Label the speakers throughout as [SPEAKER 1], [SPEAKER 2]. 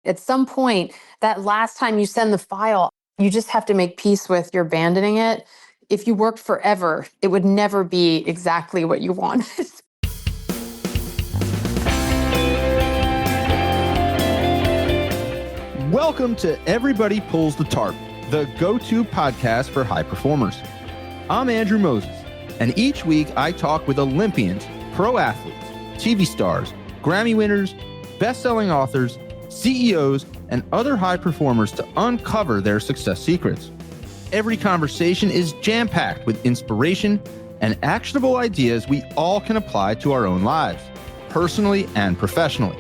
[SPEAKER 1] At some point, that last time you send the file, you just have to make peace with you're abandoning it. If you worked forever, it would never be exactly what you wanted.
[SPEAKER 2] Welcome to Everybody Pulls the Tarp, the go-to podcast for high performers. I'm Andrew Moses, and each week I talk with Olympians, pro athletes, TV stars, Grammy winners, best-selling authors, CEOs, and other high performers to uncover their success secrets. Every conversation is jam-packed with inspiration and actionable ideas we all can apply to our own lives, personally and professionally.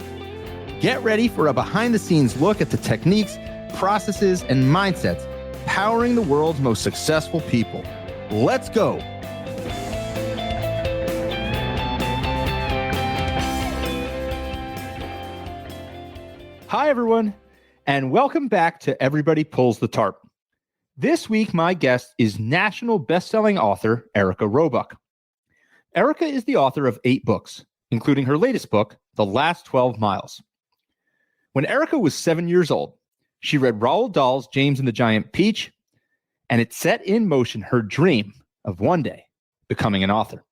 [SPEAKER 2] Get ready for a behind-the-scenes look at the techniques, processes, and mindsets powering the world's most successful people. Let's go. Hi, everyone, and welcome back to Everybody Pulls the Tarp. This week, my guest is national best-selling author Erika Robuck. Erika is the author of 8 books, including her latest book, The Last 12 Miles. When Erika was 7 years old, she read Roald Dahl's James and the Giant Peach, and it set in motion her dream of one day becoming an author.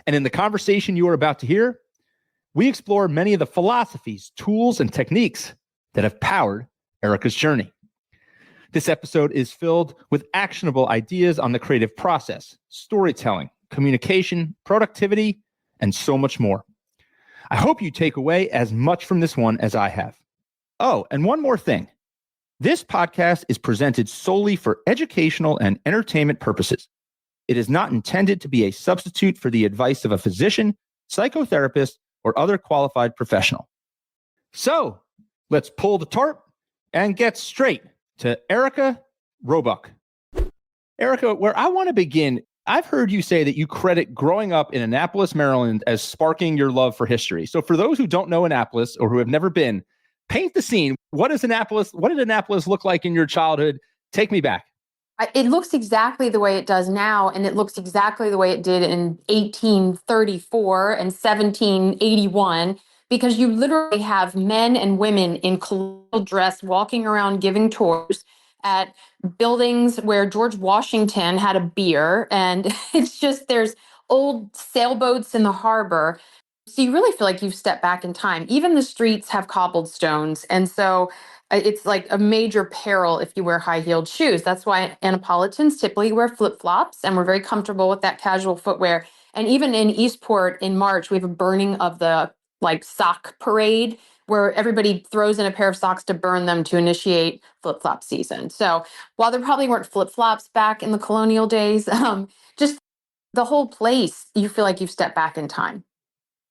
[SPEAKER 2] And in the conversation you are about to hear, we explore many of the philosophies, tools, and techniques that have powered Erika's journey. This episode is filled with actionable ideas on the creative process, storytelling, communication, productivity, and so much more. I hope you take away as much from this one as I have. Oh, and one more thing. This podcast is presented solely for educational and entertainment purposes. It is not intended to be a substitute for the advice of a physician, psychotherapist, or other qualified professional. So, let's pull the tarp and get straight to Erika Robuck. Erika, where I want to begin, I've heard you say that you credit growing up in Annapolis, Maryland as sparking your love for history. So for those who don't know Annapolis or who have never been, paint the scene. What did Annapolis look like in your childhood? Take me back.
[SPEAKER 1] It looks exactly the way it does now, and it looks exactly the way it did in 1834 and 1781, because you literally have men and women in colonial dress walking around giving tours at buildings where George Washington had a beer, and it's just there's old sailboats in the harbor. So you really feel like you've stepped back in time. Even the streets have cobblestones, and so it's like a major peril if you wear high-heeled shoes. That's why Annapolitans typically wear flip-flops, and we're very comfortable with that casual footwear. And even in Eastport in March, we have a burning of the sock parade where everybody throws in a pair of socks to burn them to initiate flip-flop season. So while there probably weren't flip-flops back in the colonial days, just the whole place, you feel like you've stepped back in time.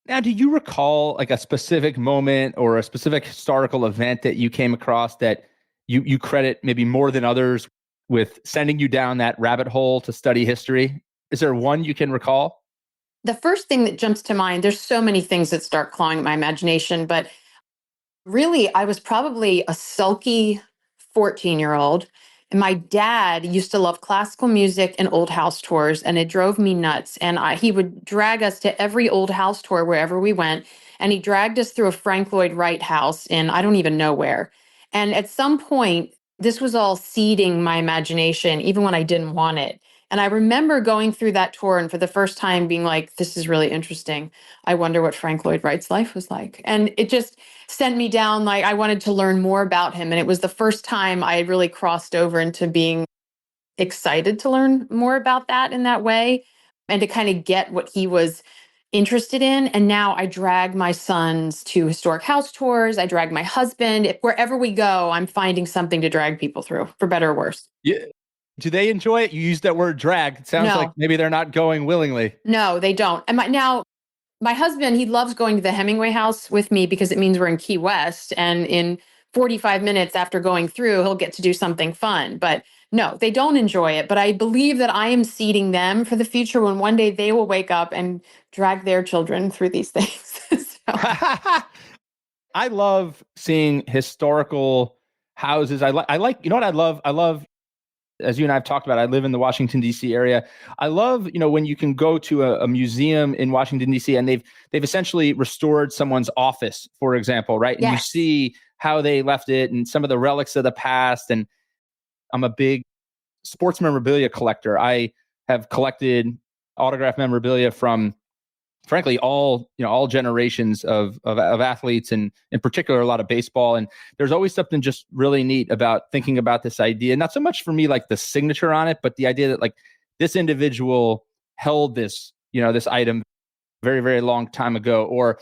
[SPEAKER 2] Now, do you recall like a specific moment or a specific historical event that you came across that you credit maybe more than others with sending you down that rabbit hole to study history? Is there one you can recall?
[SPEAKER 1] The first thing that jumps to mind, there's so many things that start clawing at my imagination, but really, I was probably a sulky 14-year-old. And my dad used to love classical music and old house tours, and it drove me nuts. And he would drag us to every old house tour wherever we went. And he dragged us through a Frank Lloyd Wright house in I don't even know where. And at some point, this was all seeding my imagination, even when I didn't want it. And I remember going through that tour and for the first time being like, this is really interesting. I wonder what Frank Lloyd Wright's life was like. And it just sent me down, like I wanted to learn more about him. And it was the first time I really crossed over into being excited to learn more about that in that way and to kind of get what he was interested in. And now I drag my sons to historic house tours. I drag my husband. Wherever we go, I'm finding something to drag people through, for better or worse.
[SPEAKER 2] Yeah. Do they enjoy it? You used that word drag. It sounds like maybe they're not going willingly.
[SPEAKER 1] No, they don't. And my husband, he loves going to the Hemingway house with me because it means we're in Key West. And in 45 minutes after going through, he'll get to do something fun. But no, they don't enjoy it. But I believe that I am seeding them for the future when one day they will wake up and drag their children through these things.
[SPEAKER 2] I love seeing historical houses. I like, you know what I love? I love, as you and I have talked about, I live in the Washington, D.C. area. I love, when you can go to a museum in Washington, D.C. and they've essentially restored someone's office, for example, right? And
[SPEAKER 1] yes.
[SPEAKER 2] You see how they left it and some of the relics of the past. And I'm a big sports memorabilia collector. I have collected autograph memorabilia from, frankly, all generations of athletes, and in particular a lot of baseball. And there's always something just really neat about thinking about this idea, not so much for me like the signature on it, but the idea that like this individual held this item very, very long time ago. Or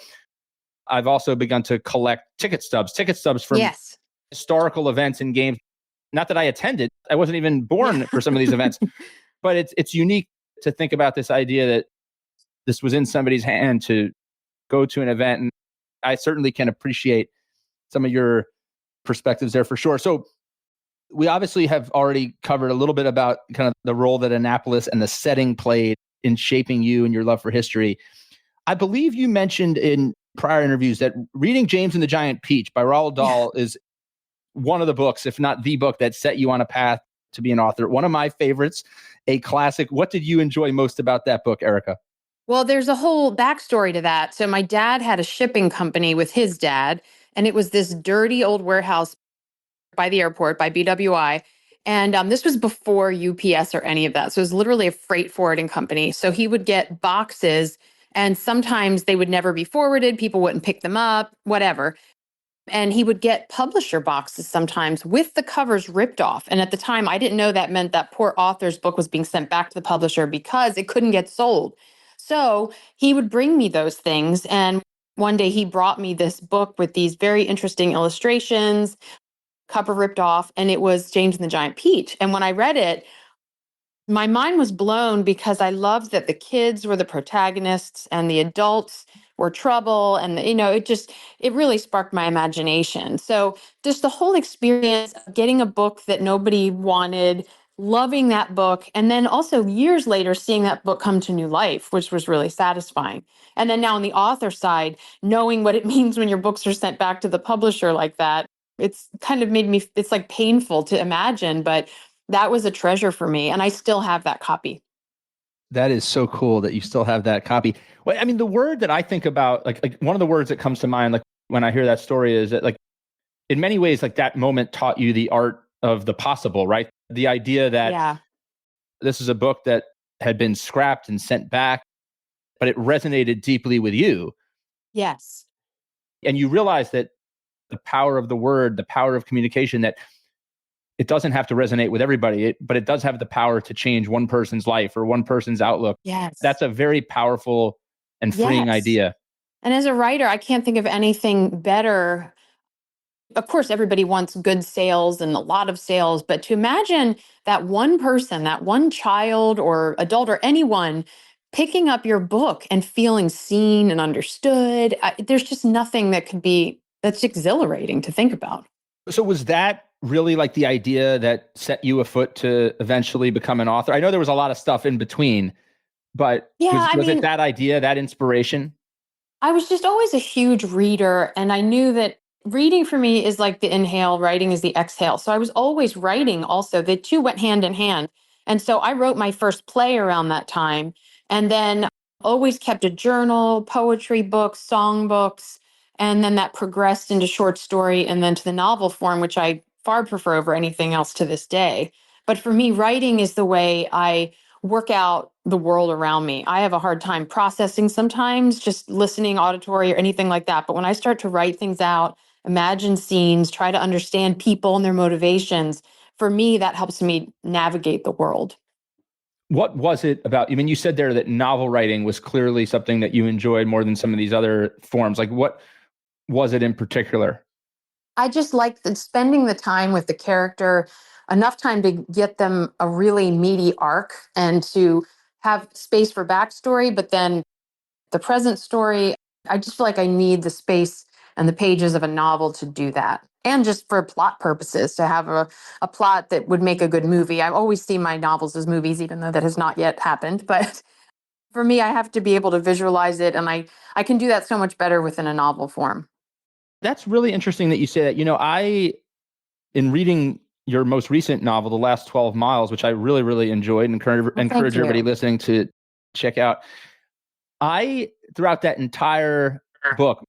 [SPEAKER 2] I've also begun to collect ticket stubs from
[SPEAKER 1] Yes.
[SPEAKER 2] historical events and games. Not that I attended, I wasn't even born for some of these events, but it's unique to think about this idea that this was in somebody's hand to go to an event. And I certainly can appreciate some of your perspectives there for sure. So we obviously have already covered a little bit about kind of the role that Annapolis and the setting played in shaping you and your love for history. I believe you mentioned in prior interviews that reading James and the Giant Peach by Roald Dahl is one of the books, if not the book, that set you on a path to be an author. One of my favorites, a classic. What did you enjoy most about that book, Erika?
[SPEAKER 1] Well, there's a whole backstory to that. So my dad had a shipping company with his dad, and it was this dirty old warehouse by the airport by BWI. And this was before UPS or any of that. So it was literally a freight forwarding company. So he would get boxes, and sometimes they would never be forwarded. People wouldn't pick them up, whatever. And he would get publisher boxes sometimes with the covers ripped off. And at the time, I didn't know that meant that poor author's book was being sent back to the publisher because it couldn't get sold. So he would bring me those things. And one day he brought me this book with these very interesting illustrations, cover ripped off, and it was James and the Giant Peach. And when I read it, my mind was blown because I loved that the kids were the protagonists and the adults were trouble. And, it really sparked my imagination. So just the whole experience of getting a book that nobody wanted, loving that book, and then also years later seeing that book come to new life, which was really satisfying. And then now on the author side, knowing what it means when your books are sent back to the publisher like that, it's kind of made me, it's like painful to imagine, but that was a treasure for me. And I still have that copy.
[SPEAKER 2] That is so cool that you still have that copy. Well, I mean, the word that I think about, like one of the words that comes to mind, like when I hear that story, is that like in many ways, like that moment taught you the art of the possible, right? The idea that
[SPEAKER 1] Yeah.
[SPEAKER 2] this is a book that had been scrapped and sent back, but it resonated deeply with you.
[SPEAKER 1] Yes.
[SPEAKER 2] And you realize that the power of the word, the power of communication, that it doesn't have to resonate with everybody, but it does have the power to change one person's life or one person's outlook.
[SPEAKER 1] Yes.
[SPEAKER 2] That's a very powerful and freeing
[SPEAKER 1] Yes.
[SPEAKER 2] idea.
[SPEAKER 1] And as a writer, I can't think of anything better. Of course, everybody wants good sales and a lot of sales, but to imagine that one person, that one child or adult or anyone picking up your book and feeling seen and understood, there's just nothing that could be that's exhilarating to think about.
[SPEAKER 2] So was that really like the idea that set you afoot to eventually become an author? I know there was a lot of stuff in between, but
[SPEAKER 1] Yeah,
[SPEAKER 2] was it that idea, that inspiration?
[SPEAKER 1] I was just always a huge reader, and I knew that reading for me is like the inhale, writing is the exhale. So I was always writing also. The two went hand in hand. And so I wrote my first play around that time, and then always kept a journal, poetry books, song books, and then that progressed into short story and then to the novel form, which I far prefer over anything else to this day. But for me, writing is the way I work out the world around me. I have a hard time processing sometimes, just listening, auditory, or anything like that. But when I start to write things out, imagine scenes, try to understand people and their motivations, for me, that helps me navigate the world.
[SPEAKER 2] What was it about? I mean, you said there that novel writing was clearly something that you enjoyed more than some of these other forms. Like, what was it in particular?
[SPEAKER 1] I just like spending the time with the character, enough time to get them a really meaty arc and to have space for backstory, but then the present story. I just feel like I need the space and the pages of a novel to do that. And just for plot purposes, to have a plot that would make a good movie. I always see my novels as movies, even though that has not yet happened. But for me, I have to be able to visualize it. And I can do that so much better within a novel form.
[SPEAKER 2] That's really interesting that you say that. In reading your most recent novel, The Last 12 Miles, which I really, really enjoyed and
[SPEAKER 1] Well, thank
[SPEAKER 2] encourage everybody
[SPEAKER 1] you.
[SPEAKER 2] listening to check out. Throughout that entire book,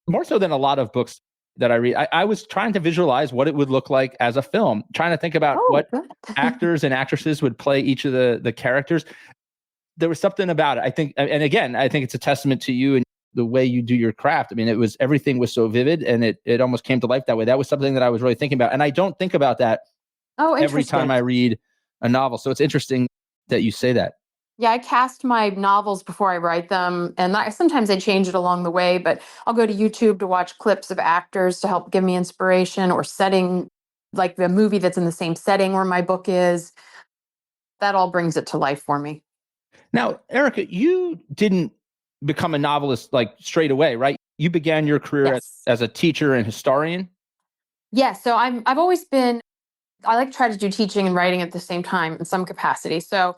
[SPEAKER 2] more so than a lot of books that I read. I was trying to visualize what it would look like as a film, trying to think about
[SPEAKER 1] Oh,
[SPEAKER 2] what
[SPEAKER 1] good.
[SPEAKER 2] actors and actresses would play each of the characters. There was something about it. I think, and again, I think it's a testament to you and the way you do your craft. I mean, everything was so vivid and it almost came to life that way. That was something that I was really thinking about. And I don't think about that
[SPEAKER 1] Oh,
[SPEAKER 2] every time
[SPEAKER 1] interesting.
[SPEAKER 2] I read a novel. So it's interesting that you say that.
[SPEAKER 1] Yeah, I cast my novels before I write them, and sometimes I change it along the way, but I'll go to YouTube to watch clips of actors to help give me inspiration or setting, like the movie that's in the same setting where my book is. That all brings it to life for me.
[SPEAKER 2] Now, Erika, you didn't become a novelist like straight away, right? You began your career
[SPEAKER 1] Yes.
[SPEAKER 2] as a teacher and historian.
[SPEAKER 1] Yeah, so I've always been I like to try to do teaching and writing at the same time in some capacity. So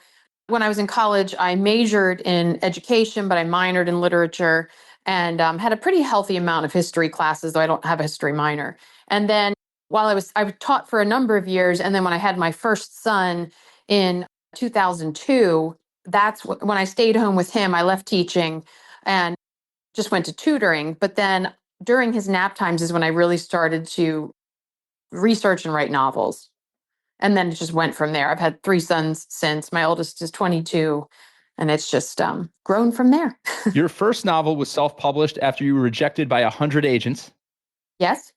[SPEAKER 1] when I was in college, I majored in education, but I minored in literature and had a pretty healthy amount of history classes, though I don't have a history minor. And then while I taught for a number of years. And then when I had my first son in 2002, when I stayed home with him. I left teaching and just went to tutoring. But then during his nap times is when I really started to research and write novels. And then it just went from there. I've had three sons since. My oldest is 22, and it's just grown from there.
[SPEAKER 2] Your first novel was self-published after you were rejected by 100 agents.
[SPEAKER 1] Yes.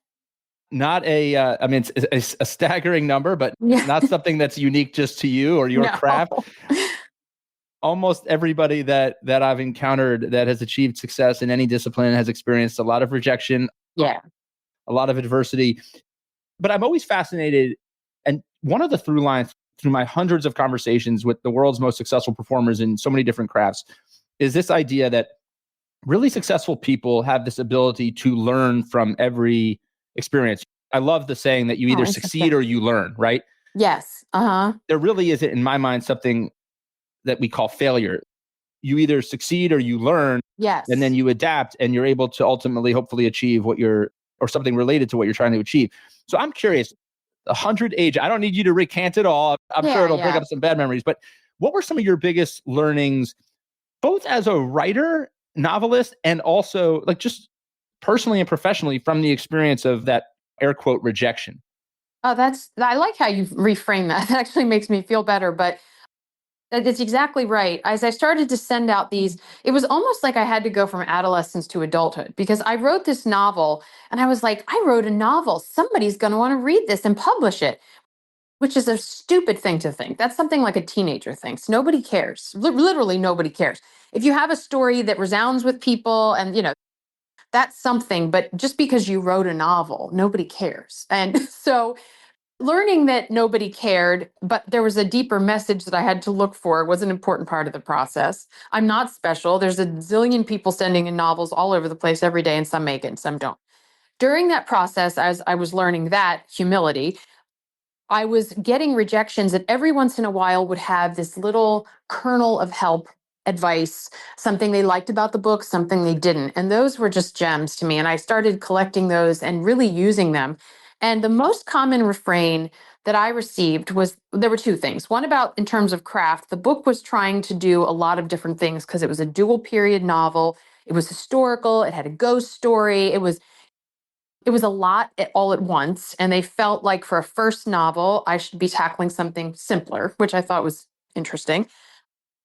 [SPEAKER 2] Not I mean, it's a staggering number, but
[SPEAKER 1] Yeah.
[SPEAKER 2] not something that's unique just to you or your
[SPEAKER 1] No.
[SPEAKER 2] craft. Almost everybody that I've encountered that has achieved success in any discipline has experienced a lot of rejection,
[SPEAKER 1] Yeah.
[SPEAKER 2] a lot of adversity. But I'm always fascinated. And one of the through lines through my hundreds of conversations with the world's most successful performers in so many different crafts is this idea that really successful people have this ability to learn from every experience. I love the saying that you
[SPEAKER 1] Oh,
[SPEAKER 2] either succeed
[SPEAKER 1] interesting.
[SPEAKER 2] or you learn, right?
[SPEAKER 1] Yes. Uh-huh.
[SPEAKER 2] There really isn't, in my mind, something that we call failure. You either succeed or you learn, and then
[SPEAKER 1] Yes.
[SPEAKER 2] you adapt and you're able to ultimately, hopefully, achieve or something related to what you're trying to achieve. So I'm curious, 100 age, I don't need you to recant it all. I'm sure
[SPEAKER 1] Yeah,
[SPEAKER 2] it'll bring
[SPEAKER 1] yeah.
[SPEAKER 2] up some bad memories, but what were some of your biggest learnings, both as a writer, novelist, and also like just personally and professionally from the experience of that air quote rejection?
[SPEAKER 1] Oh, I like how you reframe that. That actually makes me feel better. But that's exactly right. As I started to send out these, it was almost like I had to go from adolescence to adulthood because I wrote this novel and I was like, I wrote a novel. Somebody's going to want to read this and publish it, which is a stupid thing to think. That's something like a teenager thinks. Nobody cares. Literally, nobody cares. If you have a story that resounds with people and, that's something, but just because you wrote a novel, nobody cares. And so learning that nobody cared, but there was a deeper message that I had to look for was an important part of the process. I'm not special. There's a zillion people sending in novels all over the place every day, and some make it and some don't. During that process, as I was learning that humility, I was getting rejections that every once in a while would have this little kernel of help, advice, something they liked about the book, something they didn't. And those were just gems to me. And I started collecting those and really using them. And the most common refrain that I received was there were two things. One about in terms of craft, the book was trying to do a lot of different things because it was a dual period novel. It was historical, it had a ghost story, it was a lot all at once. And they felt like for a first novel, I should be tackling something simpler, which I thought was interesting.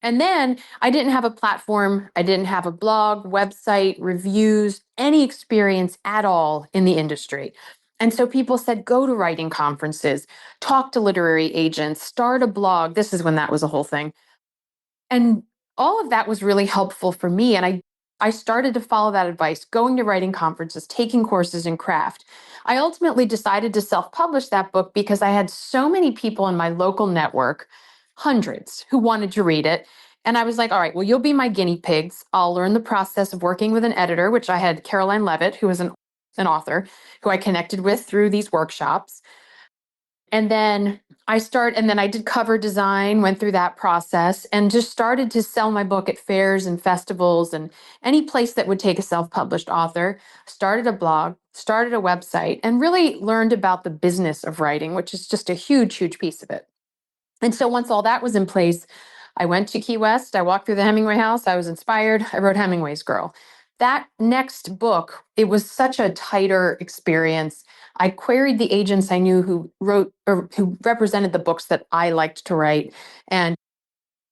[SPEAKER 1] And then I didn't have a platform, I didn't have a blog, website, reviews, any experience at all in the industry. And so people said, go to writing conferences, talk to literary agents, start a blog. This is when that was a whole thing. And all of that was really helpful for me. And I started to follow that advice, going to writing conferences, taking courses in craft. I ultimately decided to self publish that book because I had so many people in my local network, hundreds, who wanted to read it. And I was like, all right, well, you'll be my guinea pigs. I'll learn the process of working with an editor, which I had Caroline Levitt, who was an author, who I connected with through these workshops. And then and then I did cover design, went through that process, and just started to sell my book at fairs and festivals and any place that would take a self published author. Started a blog, started a website, and really learned about the business of writing, which is just a huge, huge piece of it. And so once all that was in place, I went to Key West. I walked through the Hemingway house. I was inspired. I wrote Hemingway's Girl. That next book, it was such a tighter experience. I queried the agents I knew who wrote or who represented the books that I liked to write. And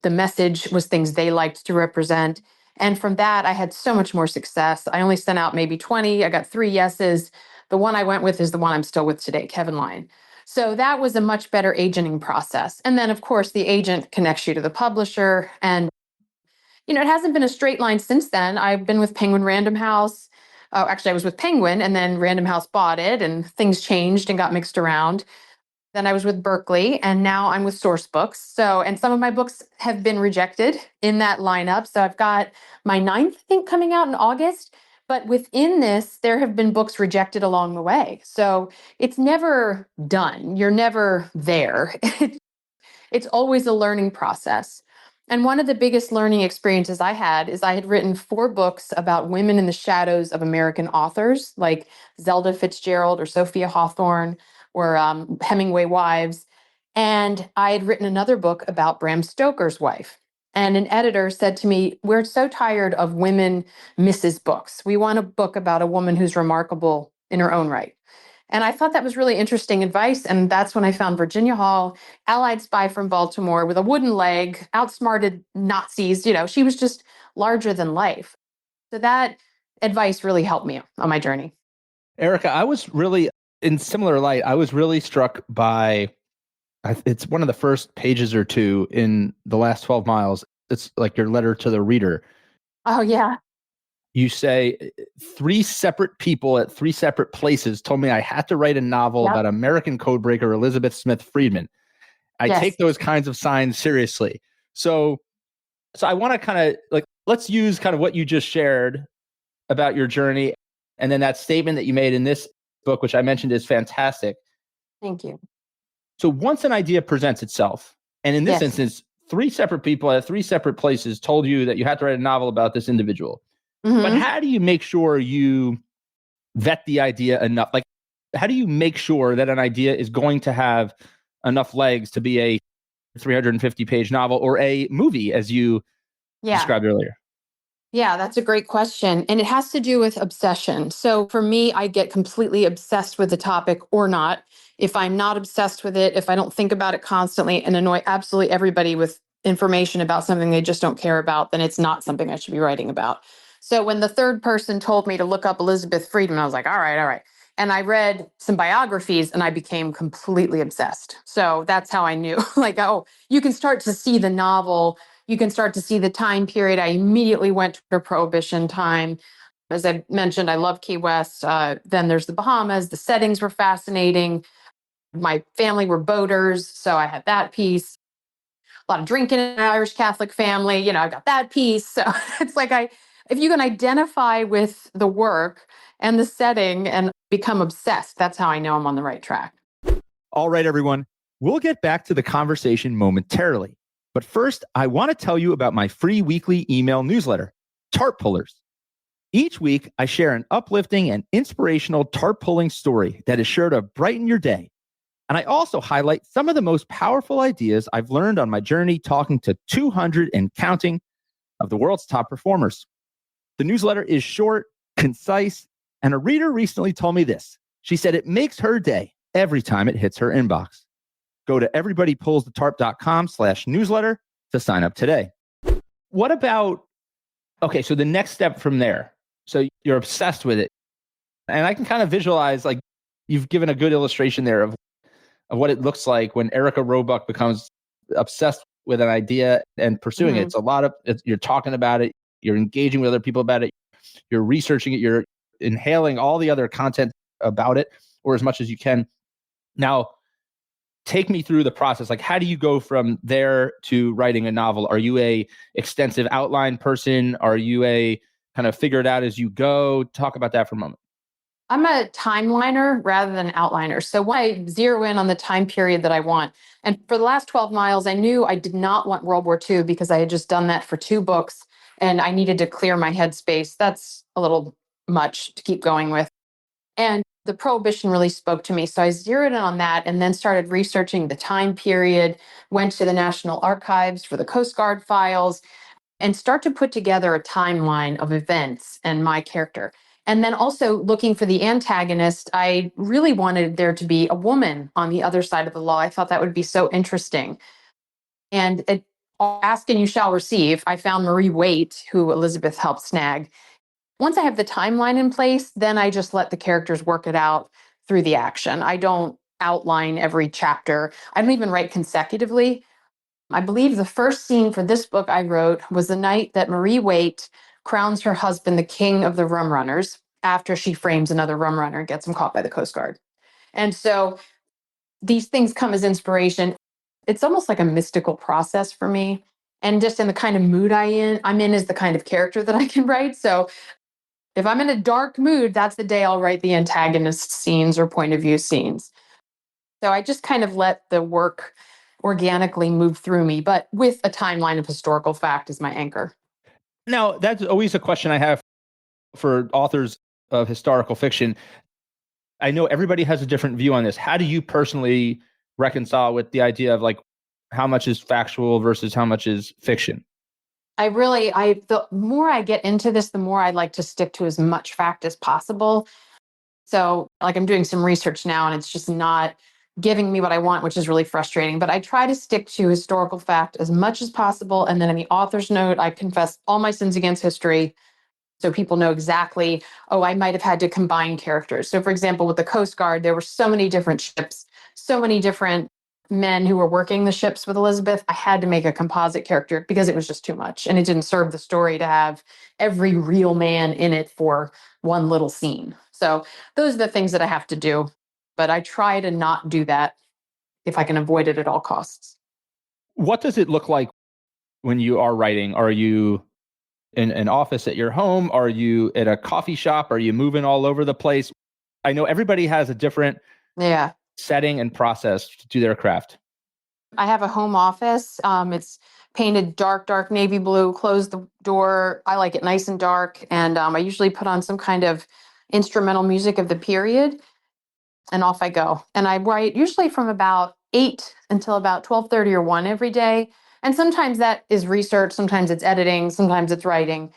[SPEAKER 1] the message was things they liked to represent. And from that, I had so much more success. I only sent out maybe 20. I got 3 yeses. The one I went with is the one I'm still with today, Kevin Line. So that was a much better agenting process. And then, of course, the agent connects you to the publisher. And, it hasn't been a straight line since then. I've been with Penguin Random House. Oh, actually, I was with Penguin, and then Random House bought it, and things changed and got mixed around. Then I was with Berkeley, and now I'm with Source Books. So, and some of my books have been rejected in that lineup. So I've got my ninth, I think, coming out in August. But within this, there have been books rejected along the way. So it's never done. You're never there. It's always a learning process. And one of the biggest learning experiences I had is I had written 4 books about women in the shadows of American authors like Zelda Fitzgerald or Sophia Hawthorne or Hemingway wives. And I had written another book about Bram Stoker's wife. And an editor said to me, "We're so tired of women Mrs. Books. We want a book about a woman who's remarkable in her own right." And I thought that was really interesting advice. And that's when I found Virginia Hall, Allied spy from Baltimore with a wooden leg, outsmarted Nazis. She was just larger than life. So that advice really helped me on my journey.
[SPEAKER 2] Erika, I was really, in similar light, I was really struck by, it's one of the first pages or two in the last 12 miles. It's like your letter to the reader.
[SPEAKER 1] Oh, yeah.
[SPEAKER 2] You say 3 separate people at 3 separate places told me I had to write a novel
[SPEAKER 1] Yep.
[SPEAKER 2] about American codebreaker Elizabeth Smith Friedman. I
[SPEAKER 1] Yes.
[SPEAKER 2] take those kinds of signs seriously. So I want to kind of let's use kind of what you just shared about your journey, and then that statement that you made in this book, which I mentioned is fantastic.
[SPEAKER 1] Thank you.
[SPEAKER 2] So once an idea presents itself, and in this
[SPEAKER 1] Yes.
[SPEAKER 2] instance, 3 separate people at 3 separate places told you that you had to write a novel about this individual. But
[SPEAKER 1] Mm-hmm.
[SPEAKER 2] how do you make sure you vet the idea enough? Like, how do you make sure that an idea is going to have enough legs to be a 350-page novel or a movie, as you
[SPEAKER 1] Yeah.
[SPEAKER 2] described earlier?
[SPEAKER 1] Yeah, that's a great question. And it has to do with obsession. So for me, I get completely obsessed with the topic or not. If I'm not obsessed with it, if I don't think about it constantly and annoy absolutely everybody with information about something they just don't care about, then it's not something I should be writing about. So when the third person told me to look up Elizabeth Friedman, I was like, all right, all right. And I read some biographies and I became completely obsessed. So that's how I knew, like, oh, you can start to see the novel, you can start to see the time period. I immediately went to Prohibition time. As I mentioned, I love Key West. Then there's the Bahamas. The settings were fascinating. My family were boaters, so I had that piece. A lot of drinking in an Irish Catholic family. I got that piece. So it's like if you can identify with the work and the setting and become obsessed, that's how I know I'm on the right track.
[SPEAKER 2] All right, everyone. We'll get back to the conversation momentarily. But first, I want to tell you about my free weekly email newsletter, Tarp Pullers. Each week, I share an uplifting and inspirational tarp pulling story that is sure to brighten your day. And I also highlight some of the most powerful ideas I've learned on my journey talking to 200 and counting of the world's top performers. The newsletter is short, concise, and a reader recently told me this. She said it makes her day every time it hits her inbox. Go to everybodypullsthetarp.com/newsletter to sign up today. What about, okay, so the next step from there. So you're obsessed with it. And I can kind of visualize, like, you've given a good illustration there of what it looks like when Erika Robuck becomes obsessed with an idea and pursuing it.
[SPEAKER 1] Mm-hmm.
[SPEAKER 2] It's a lot of, you're talking about it, you're engaging with other people about it, you're researching it, you're inhaling all the other content about it, or as much as you can. Now, take me through the process. Like, how do you go from there to writing a novel? Are you a extensive outline person? Are you a kind of figure it out as you go? Talk about that for a moment.
[SPEAKER 1] I'm a timeliner rather than an outliner. So when I zero in on the time period that I want, and for the last 12 miles, I knew I did not want World War II because I had just done that for 2 books and I needed to clear my headspace. That's a little much to keep going with. And the Prohibition really spoke to me. So I zeroed in on that and then started researching the time period, went to the National Archives for the Coast Guard files, and start to put together a timeline of events and my character. And then also looking for the antagonist, I really wanted there to be a woman on the other side of the law. I thought that would be so interesting. And ask and you shall receive. I found Marie Waite, who Elizabeth helped snag. Once I have the timeline in place, then I just let the characters work it out through the action. I don't outline every chapter. I don't even write consecutively. I believe the first scene for this book I wrote was the night that Marie Waite crowns her husband the king of the rum runners after she frames another rum runner and gets him caught by the Coast Guard. And so these things come as inspiration. It's almost like a mystical process for me. And just in the kind of mood I'm in is the kind of character that I can write. So if I'm in a dark mood, that's the day I'll write the antagonist scenes or point of view scenes. So I just kind of let the work organically move through me, but with a timeline of historical fact as my anchor.
[SPEAKER 2] Now, that's always a question I have for authors of historical fiction. I know everybody has a different view on this. How do you personally reconcile with the idea of like how much is factual versus how much is fiction?
[SPEAKER 1] The more I get into this, the more I like to stick to as much fact as possible. So, like, I'm doing some research now and it's just not giving me what I want, which is really frustrating. But I try to stick to historical fact as much as possible. And then in the author's note, I confess all my sins against history. So people know exactly, oh, I might have had to combine characters. So, for example, with the Coast Guard, there were so many different ships, so many different men who were working the ships with Elizabeth. I had to make a composite character because it was just too much. And it didn't serve the story to have every real man in it for one little scene. So, those are the things that I have to do. But I try to not do that if I can avoid it at all costs.
[SPEAKER 2] What does it look like when you are writing? Are you in an office at your home? Are you at a coffee shop? Are you moving all over the place? I know everybody has a different
[SPEAKER 1] Yeah.
[SPEAKER 2] setting and process to do their craft.
[SPEAKER 1] I have a home office. It's painted dark navy blue. Close the door. I like it nice and dark. And I usually put on some kind of instrumental music of the period, and off I go. And I write usually from about 8 until about 12:30 or 1 every day. And sometimes that is research. Sometimes it's editing. Sometimes it's writing.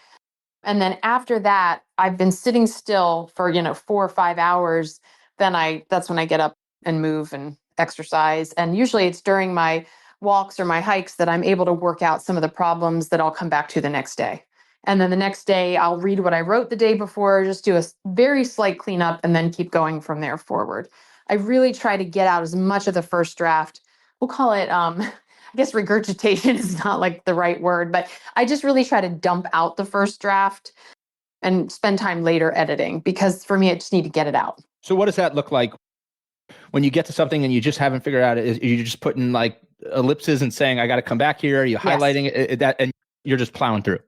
[SPEAKER 1] And then after that, I've been sitting still for, 4 or 5 hours. That's when I get up and move and exercise. And usually it's during my walks or my hikes that I'm able to work out some of the problems that I'll come back to the next day. And then the next day, I'll read what I wrote the day before, just do a very slight cleanup, and then keep going from there forward. I really try to get out as much of the first draft. We'll call it, I guess regurgitation is not like the right word, but I just really try to dump out the first draft and spend time later editing because for me, I just need to get it out.
[SPEAKER 2] So, what does that look like when you get to something and you just haven't figured out? Is you just putting like ellipses and saying, "I got to come back here"? Are you
[SPEAKER 1] Yes.
[SPEAKER 2] highlighting it, that, and you're just plowing through?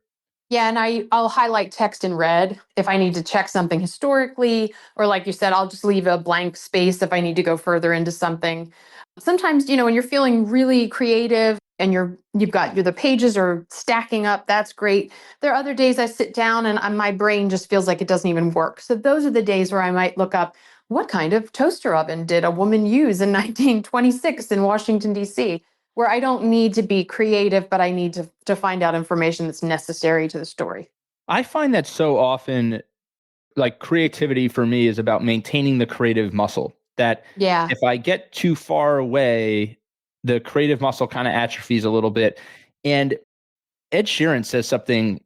[SPEAKER 1] Yeah, and I'll highlight text in red if I need to check something historically, or like you said, I'll just leave a blank space if I need to go further into something. Sometimes, when you're feeling really creative and the pages are stacking up, that's great. There are other days I sit down and my brain just feels like it doesn't even work. So those are the days where I might look up what kind of toaster oven did a woman use in 1926 in Washington, D.C., where I don't need to be creative, but I need to find out information that's necessary to the story.
[SPEAKER 2] I find that so often, like creativity for me is about maintaining the creative muscle. That
[SPEAKER 1] Yeah.
[SPEAKER 2] if I get too far away, the creative muscle kind of atrophies a little bit. And Ed Sheeran says something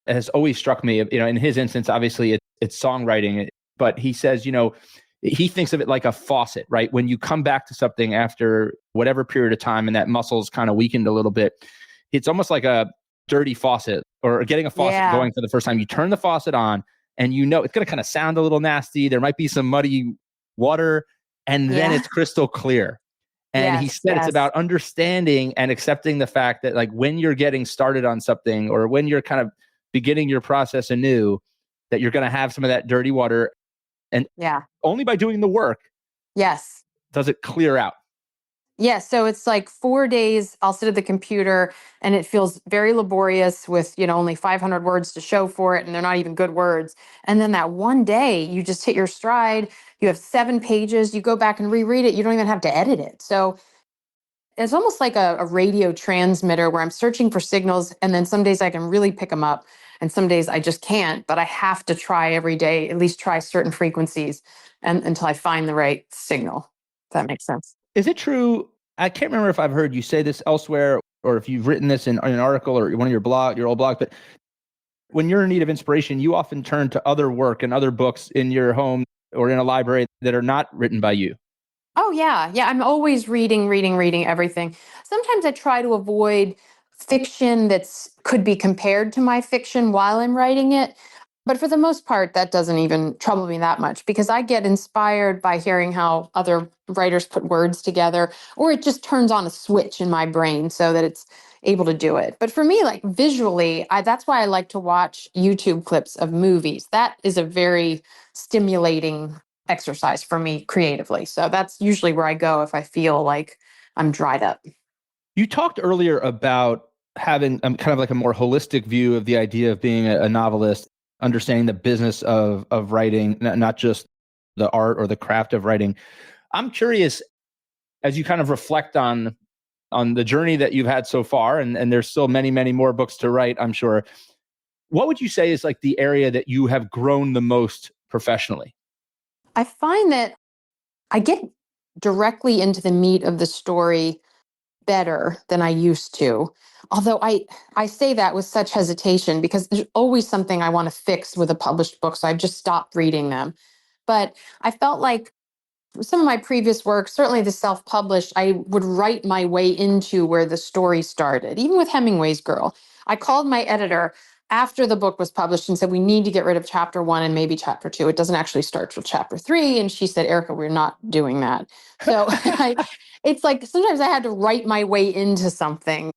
[SPEAKER 2] has always struck me. In his instance, obviously it's songwriting, but he says, he thinks of it like a faucet, right? When you come back to something after whatever period of time and that muscle's kind of weakened a little bit, it's almost like a dirty faucet or getting a faucet
[SPEAKER 1] Yeah.
[SPEAKER 2] going for the first time. You turn the faucet on and it's going to kind of sound a little nasty. There might be some muddy water, and then
[SPEAKER 1] Yeah.
[SPEAKER 2] it's crystal clear. And he
[SPEAKER 1] Yes.
[SPEAKER 2] said it's
[SPEAKER 1] Yes.
[SPEAKER 2] about understanding and accepting the fact that, like, when you're getting started on something or when you're kind of beginning your process anew, that you're going to have some of that dirty water. And
[SPEAKER 1] Yeah.
[SPEAKER 2] only by doing the work
[SPEAKER 1] Yes.
[SPEAKER 2] does it clear out.
[SPEAKER 1] Yeah, so it's like 4 days I'll sit at the computer and it feels very laborious with, only 500 words to show for it and they're not even good words. And then that one day you just hit your stride, you have 7 pages, you go back and reread it, you don't even have to edit it. So It's almost like a radio transmitter where I'm searching for signals, and then some days I can really pick them up, and some days I just can't. But I have to try every day, at least try certain frequencies, and until I find the right signal. If that makes sense.
[SPEAKER 2] Is it true? I can't remember if I've heard you say this elsewhere or if you've written this in an article or one of your old blog, but when you're in need of inspiration, you often turn to other work and other books in your home or in a library that are not written by you.
[SPEAKER 1] Oh yeah, yeah. I'm always reading everything. Sometimes I try to avoid fiction that's could be compared to my fiction while I'm writing it. But for the most part, that doesn't even trouble me that much because I get inspired by hearing how other writers put words together, or it just turns on a switch in my brain so that it's able to do it. But for me, like visually, that's why I like to watch YouTube clips of movies. That is a very stimulating exercise for me creatively. So that's usually where I go if I feel like I'm dried up.
[SPEAKER 2] You talked earlier about having kind of like a more holistic view of the idea of being a novelist, understanding the business of writing, not just the art or the craft of writing. I'm curious, as you kind of reflect on the journey that you've had so far, and there's still many more books to write, I'm sure. What would you say is like the area that you have grown the most professionally?
[SPEAKER 1] I find that I get directly into the meat of the story better than I used to. Although I say that with such hesitation because there's always something I want to fix with a published book, so I've just stopped reading them. But I felt like some of my previous work, certainly the self published, I would write my way into where the story started. Even with Hemingway's Girl, I called my editor after the book was published and said, we need to get rid of chapter one and maybe chapter two. It doesn't actually start till chapter three. And she said, Erika, we're not doing that. So it's like sometimes I had to write my way into something.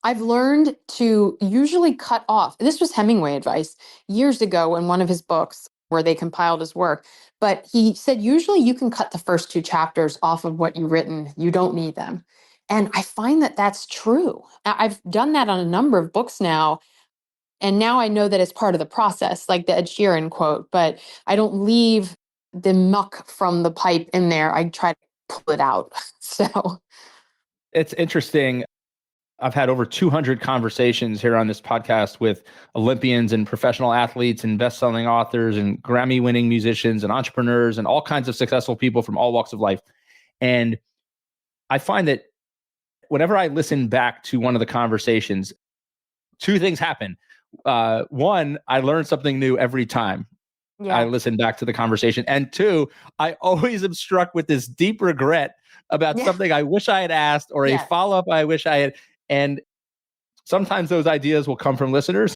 [SPEAKER 1] I've learned to usually cut off. This was Hemingway advice years ago in one of his books where they compiled his work. But he said, usually you can cut the first two chapters off of what you've written. You don't need them. And I find that that's true. I've done that on a number of books now. And now I know that it's part of the process, like the Ed Sheeran quote, but I don't leave the muck from the pipe in there. I try to pull it out. So,
[SPEAKER 2] It's interesting. I've had over 200 conversations here on this podcast with Olympians and professional athletes and best-selling authors and Grammy-winning musicians and entrepreneurs and all kinds of successful people from all walks of life. And I find that whenever I listen back to one of the conversations, two things happen. One, I learn something new every time I
[SPEAKER 1] yeah.
[SPEAKER 2] listen back to the conversation. And two, I always am struck with this deep regret about
[SPEAKER 1] Yeah.
[SPEAKER 2] something I wish I had asked or a
[SPEAKER 1] Yes.
[SPEAKER 2] follow-up I wish I had. And sometimes those ideas will come from listeners,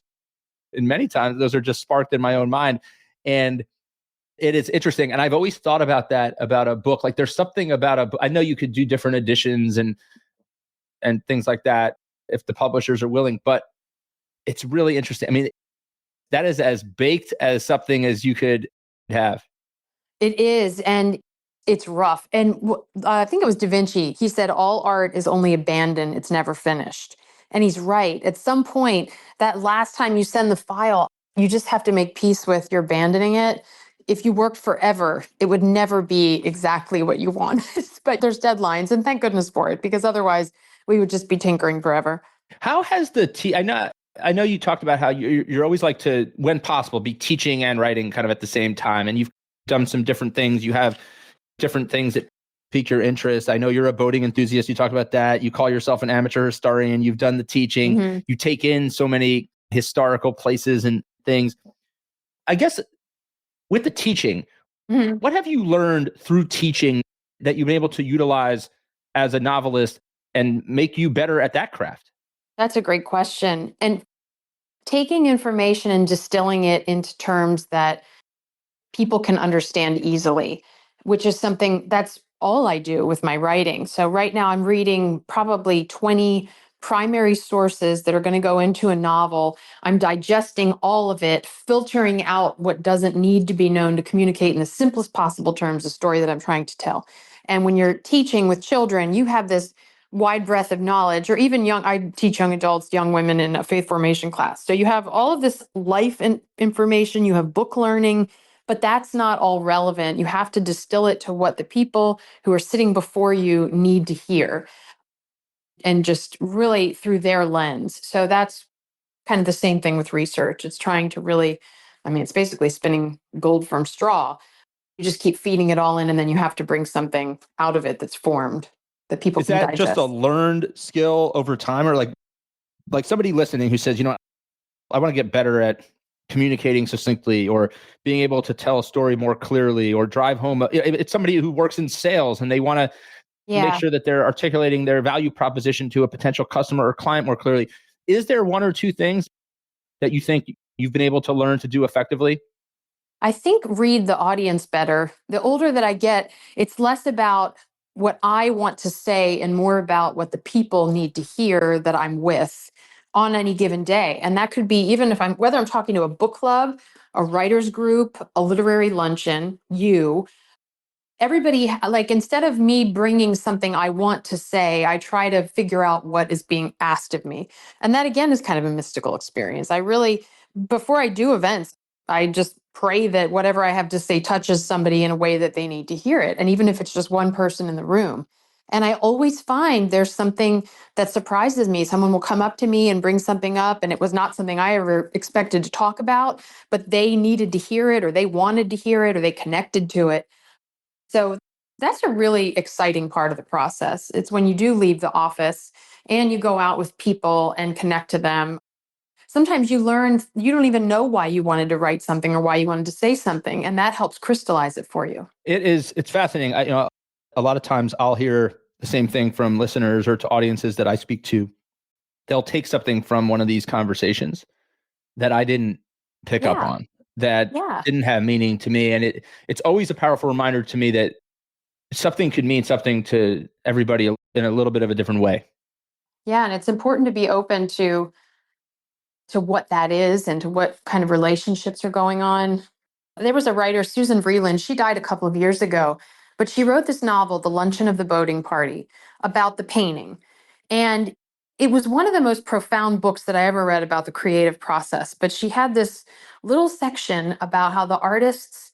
[SPEAKER 2] and many times those are just sparked in my own mind. And it is interesting. And I've always thought about that about a book. Like there's something about I know you could do different editions and things like that if the publishers are willing, but it's really interesting. I mean, that is as baked as something as you could have.
[SPEAKER 1] It is. And it's rough. And I think it was Da Vinci. He said, all art is only abandoned, it's never finished. And he's right. At some point, that last time you send the file, you just have to make peace with you're abandoning it. If you worked forever, it would never be exactly what you want. But there's deadlines, and thank goodness for it, because otherwise we would just be tinkering forever.
[SPEAKER 2] How has I know you talked about how you're always like to, when possible, be teaching and writing kind of at the same time. And you've done some different things. You have different things that pique your interest. I know you're a boating enthusiast. You talked about that. You call yourself an amateur historian. You've done the teaching.
[SPEAKER 1] Mhm.
[SPEAKER 2] You take in so many historical places and things. I guess with the teaching,
[SPEAKER 1] Mhm.
[SPEAKER 2] what have you learned through teaching that you've been able to utilize as a novelist and make you better at that craft?
[SPEAKER 1] That's a great question. And taking information and distilling it into terms that people can understand easily, which is something that's all I do with my writing. So right now I'm reading probably 20 primary sources that are going to go into a novel. I'm digesting all of it, filtering out what doesn't need to be known to communicate in the simplest possible terms the story that I'm trying to tell. And when you're teaching with children, you have this wide breadth of knowledge, or even young, I teach young adults, young women in a faith formation class. So you have all of this life information, you have book learning, but that's not all relevant. You have to distill it to what the people who are sitting before you need to hear. and just really through their lens. So that's kind of the same thing with research. It's trying to really, I mean, it's basically spinning gold from straw. You just keep feeding it all in, and then you have to bring something out of it that's formed that people
[SPEAKER 2] Is
[SPEAKER 1] can
[SPEAKER 2] that just a
[SPEAKER 1] digest.
[SPEAKER 2] learned skill over time, or like somebody listening who says, I want to get better at communicating succinctly or being able to tell a story more clearly or drive home. It's somebody who works in sales and they want to make
[SPEAKER 1] Yeah.
[SPEAKER 2] sure that they're articulating their value proposition to a potential customer or client more clearly. Is there one or two things that you think you've been able to learn to do effectively?
[SPEAKER 1] I think read the audience better. The older that I get, it's less about what I want to say and more about what the people need to hear that I'm with on any given day. And that could be even if whether I'm talking to a book club, a writer's group, a literary luncheon, everybody, like, instead of me bringing something I want to say, I try to figure out what is being asked of me. And that again is kind of a mystical experience. I really, before I do events, I just pray that whatever I have to say touches somebody in a way that they need to hear it. And even if it's just one person in the room. And I always find there's something that surprises me. Someone will come up to me and bring something up, and it was not something I ever expected to talk about, but they needed to hear it, or they wanted to hear it, or they connected to it. So that's a really exciting part of the process. It's when you do leave the office and you go out with people and connect to them. Sometimes you learn you don't even know why you wanted to write something or why you wanted to say something, and that helps crystallize it for you.
[SPEAKER 2] It's fascinating. A lot of times I'll hear the same thing from listeners or to audiences that I speak to. They'll take something from one of these conversations that I didn't pick up
[SPEAKER 1] Yeah.
[SPEAKER 2] on, that
[SPEAKER 1] Yeah.
[SPEAKER 2] didn't have meaning to me. And it's always a powerful reminder to me that something could mean something to everybody in a little bit of a different way.
[SPEAKER 1] Yeah. And it's important to be open to what that is and to what kind of relationships are going on. There was a writer, Susan Vreeland. She died a couple of years ago, but she wrote this novel, The Luncheon of the Boating Party, about the painting. And it was one of the most profound books that I ever read about the creative process. But she had this little section about how the artists,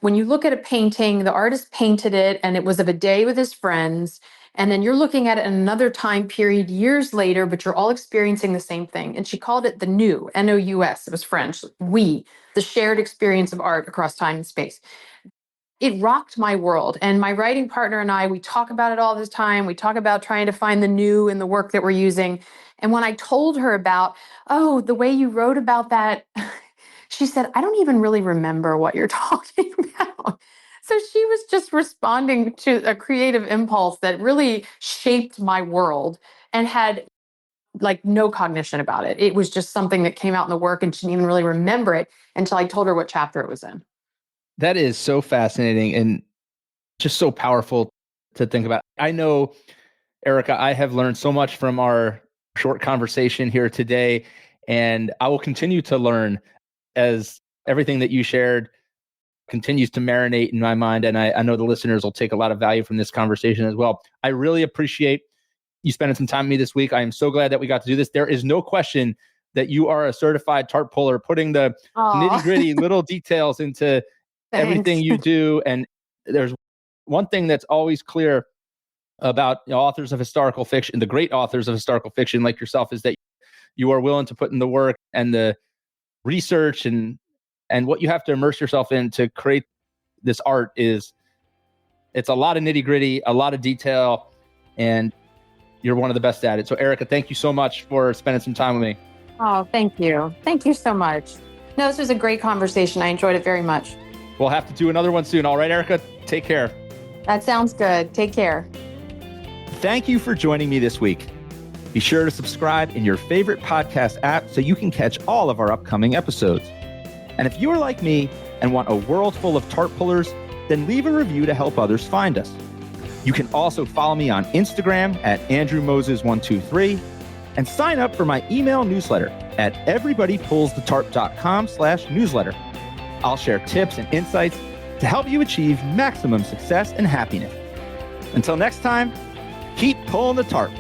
[SPEAKER 1] when you look at a painting, the artist painted it and it was of a day with his friends. And then you're looking at it in another time period years later, but you're all experiencing the same thing. And she called it the nous, Nous. It was French, we, the shared experience of art across time and space. It rocked my world. And my writing partner and I, we talk about it all the time. We talk about trying to find the new in the work that we're using. And when I told her about, oh, the way you wrote about that, she said, I don't even really remember what you're talking about. So she was just responding to a creative impulse that really shaped my world and had like no cognition about it. It was just something that came out in the work and she didn't even really remember it until I told her what chapter it was in.
[SPEAKER 2] That is so fascinating and just so powerful to think about. I know, Erika, I have learned so much from our short conversation here today, and I will continue to learn as everything that you shared continues to marinate in my mind. And I know the listeners will take a lot of value from this conversation as well. I really appreciate you spending some time with me this week. I am so glad that we got to do this. There is no question that you are a certified tart puller, putting the nitty gritty little details into everything
[SPEAKER 1] Thanks.
[SPEAKER 2] you do. And there's one thing that's always clear about authors of historical fiction, the great authors of historical fiction like yourself, is that you are willing to put in the work and the research and what you have to immerse yourself in to create this art. It's a lot of nitty gritty, a lot of detail, and you're one of the best at it. So Erika, thank you so much for spending some time with me.
[SPEAKER 1] Oh, thank you. Thank you so much. No, this was a great conversation. I enjoyed it very much.
[SPEAKER 2] We'll have to do another one soon. All right, Erika, take care.
[SPEAKER 1] That sounds good. Take care.
[SPEAKER 2] Thank you for joining me this week. Be sure to subscribe in your favorite podcast app so you can catch all of our upcoming episodes. And if you are like me and want a world full of tart pullers, then leave a review to help others find us. You can also follow me on Instagram at AndrewMoses123 and sign up for my email newsletter at everybodypullsthetarp.com/newsletter. I'll share tips and insights to help you achieve maximum success and happiness. Until next time, keep pulling the tarp.